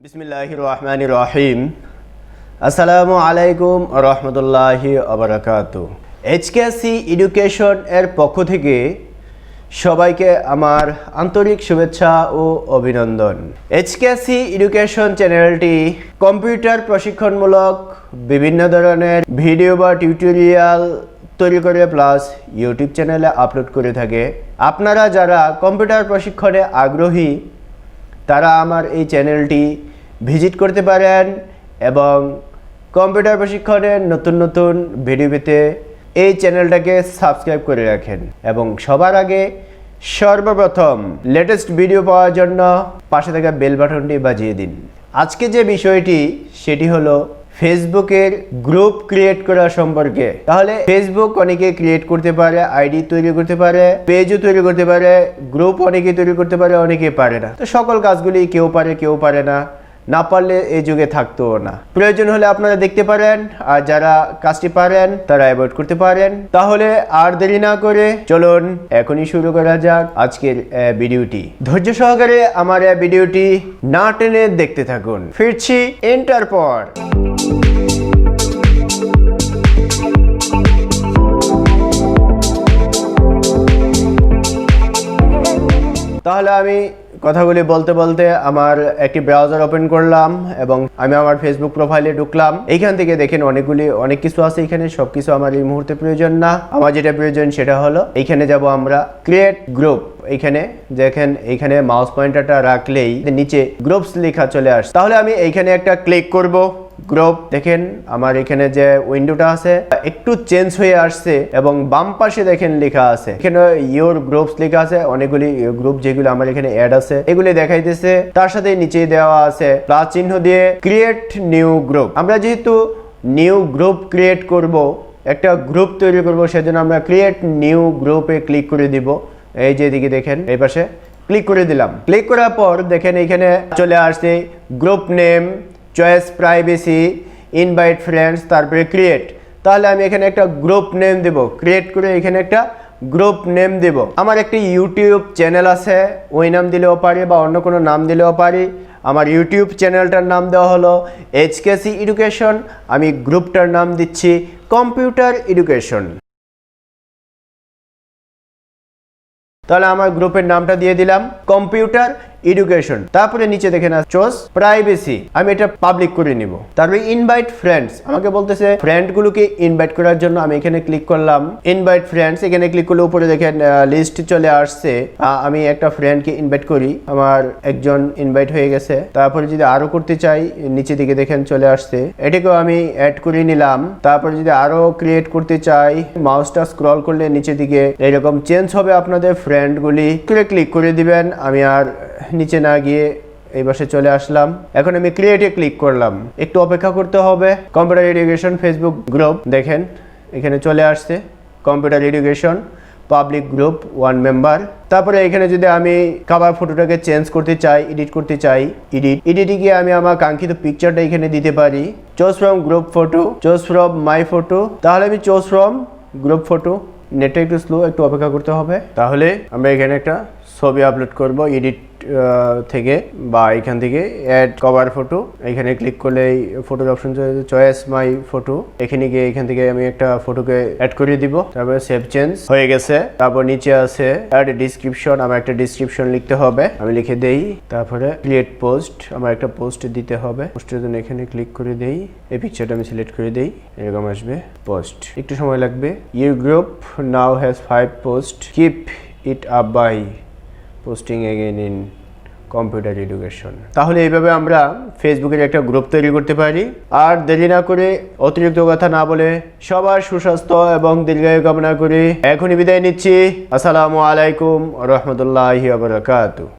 বিসমিল্লাহির রহমানির রহিম। আসসালামু আলাইকুম রহমতুল্লাহি ওয়াবারাকাতুহু। এইচকেসি এডুকেশন এর পক্ষ থেকে সবাইকে আমার আন্তরিক শুভেচ্ছা ও অভিনন্দন। এইচকেসি এডুকেশন চ্যানেলটি কম্পিউটার প্রশিক্ষণমূলক বিভিন্ন ধরনের ভিডিও বা টিউটোরিয়াল তৈরি করে প্লাস ইউটিউব চ্যানেলে আপলোড করে থাকে। আপনারা যারা কম্পিউটার প্রশিক্ষণে আগ্রহী তারা আমার এই চ্যানেলটি ভিজিট করতে পারেন এবং কম্পিউটার প্রশিক্ষণের নতুন নতুন ভিডিও পেতে এই চ্যানেলটাকে সাবস্ক্রাইব করে রাখেন এবং সবার আগে সর্বপ্রথম লেটেস্ট ভিডিও পাওয়ার জন্য পাশে থাকা বেল বাটনটি বাজিয়ে দিন। আজকে যে বিষয়টি সেটি হলো ফেসবুকের গ্রুপ ক্রিয়েট করা সম্পর্কে। তাহলে ফেসবুক অনেকে ক্রিয়েট করতে পারে, আইডি তৈরি করতে পারে, পেজও তৈরি করতে পারে, গ্রুপ অনেকে তৈরি করতে পারে, অনেকে পারে না। তো সকল কাজগুলি কেউ পারে কেউ পারে না, না পারলে এই যুগে থাকতো না। প্রয়োজন হলে আপনারা দেখতে পারেন, আর যারা কাজটি পারেন তারা অ্যাভয়েড করতে পারেন। তাহলে আর দেরি না করে চলুন এখনই শুরু করা যাক আজকের ভিডিওটি। ধৈর্য সহকারে আমার ভিডিওটি না টেনে দেখতে থাকুন। ফিরছি এন্টার পর। তাহলে আমি কথাগুলি বলতে বলতে আমার একটি ব্রাউজার ওপেন করলাম এবং আমি আমার ফেসবুক প্রোফাইলে ঢুকলাম। এইখান থেকে দেখেন অনেক কিছু আছে। এখানে সবকিছু আমার এই মুহূর্তে প্রয়োজন না। আমার যেটা প্রয়োজন সেটা হলো এইখানে যাব আমরা ক্রিয়েট গ্রুপ। এইখানে দেখেন, এইখানে মাউস পয়েন্টারটা রাখলেই নিচে গ্রুপস লেখা চলে আসে। তাহলে আমি এইখানে একটা ক্লিক করব। গ্রুপ দেখেন আমার এখানে যে উইন্ডোটা আছে একটু চেঞ্জ হয়ে আসছে এবং বাম পাশে দেখেন লেখা আছে, এখানে ইওর গ্রুপস লেখা আছে। অনেকগুলি গ্রুপ যেগুলো আমার এখানে অ্যাড আছে এগুলি দেখাইতেছে। তার সাথে নিচে দেওয়া আছে প্লাস চিহ্ন দিয়ে ক্রিয়েট নিউ গ্রুপ। আমরা যেহেতু নিউ গ্রুপ ক্রিয়েট করব, একটা গ্রুপ তৈরি করব, সেজন্য আমরা ক্রিয়েট নিউ গ্রুপে ক্লিক করে দিব। এই যে এদিকে দেখেন এই পাশে ক্লিক করে দিলাম। ক্লিক করার পর দেখেন এখানে চলে আসছে group name, choice, privacy, invite friends, তারপরে ক্রিয়েট। তাহলে আমি এখানে একটা গ্রুপ নেম দেব। ক্রিয়েট করে এখানে একটা গ্রুপ নেম দেব। আমার একটি ইউটিউব চ্যানেল আছে, ওই নাম দিলেও পারি বা অন্য কোনো নাম দিলেও পারি। আমার ইউটিউব চ্যানেলটার নাম দেওয়া হলো এইচকেসি এডুকেশন। আমি গ্রুপটার নাম দিচ্ছি কম্পিউটার এডুকেশন। তাহলে আমার গ্রুপের নামটা দিয়ে দিলাম কম্পিউটার এডুকেশন। তারপরে নিচে দেখেন চয়েস, প্রাইভেসি, আমি এটা পাবলিক করে নিব। তারপরে ইনভাইট ফ্রেন্ডস, আমাকে বলতেছে ফ্রেন্ডগুলোকে ইনভাইট করার জন্য। আমি এখানে ক্লিক করলাম ইনভাইট ফ্রেন্ডস। এখানে ক্লিক করলে উপরে দেখেন লিস্ট চলে আসছে। আমি একটা ফ্রেন্ডকে ইনভাইট করি, আমার একজন ইনভাইট হয়ে গেছে। তারপরে যদি আরো করতে চাই নিচে দিকে দেখেন চলে আসছে, এটাকেও আমি অ্যাড করে নিলাম। তারপরে যদি আরো ক্রিয়েট করতে চাই মাউসটা স্ক্রল করলে নিচে দিকে এরকম চেঞ্জ হবে আপনাদের ফ্রেন্ডগুলি। ক্লিক করে দিবেন। আমি আর নিচে না গিয়ে এই পাশে চলে আসলাম। এখন আমি ক্রিয়েটে ক্লিক করলাম। একটু অপেক্ষা করতে হবে। কম্পিউটার এডুকেশন ফেসবুক গ্রুপ দেখেন এখানে চলে আসছে computer education public group 1 member. তারপরে এখানে যদি আমি কভার ফটোটাকে চেঞ্জ করতে চাই, এডিট করতে চাই, এডিটে গিয়ে আমি আমার কাঙ্ক্ষিত পিকচারটা এখানে দিতে পারি। Choose from group photo, choose from my photo. তাহলে আমি চুজ ফ্রম গ্রুপ ফটো। নেটটা একটু স্লো, একটু অপেক্ষা করতে হবে। তাহলে আমরা এখানে একটা ছবি আপলোড করব এডিট থেকে বা এখান থেকে অ্যাড কভার ফটো। এখানে ক্লিক করলে এই ফটোর অপশন চয়েস মাই ফটো। এখানে গিয়ে এখান থেকে আমি একটা ফটোকে অ্যাড করে দিব। তারপরে সেভ চেঞ্জ হয়ে গেছে। তারপর নিচে আছে অ্যাড ডেসক্রিপশন। আমার একটা ডেসক্রিপশন লিখতে হবে, আমি লিখে দেই। তারপরে ক্রিয়েট পোস্ট, আমার একটা পোস্ট দিতে হবে। পোস্টের জন্য এখানে ক্লিক করে দেই, এই পিকচারটা আমি সিলেক্ট করে দেই, এরকম আসবে পোস্ট। একটু সময় লাগবে। Your group now has 5 post, keep it up by posting again in computer education. তাহলে এইভাবে আমরা ফেসবুকের একটা গ্রুপ তৈরি করতে পারি। আর দেরি না করে অতিরিক্ত কথা না বলে সবার সুস্বাস্থ্য এবং দীর্ঘায়ু কামনা করে এখনই বিদায় নিচ্ছি। আসসালামু আলাইকুম রহমতুল্লাহি ওয়া বারাকাতুহু।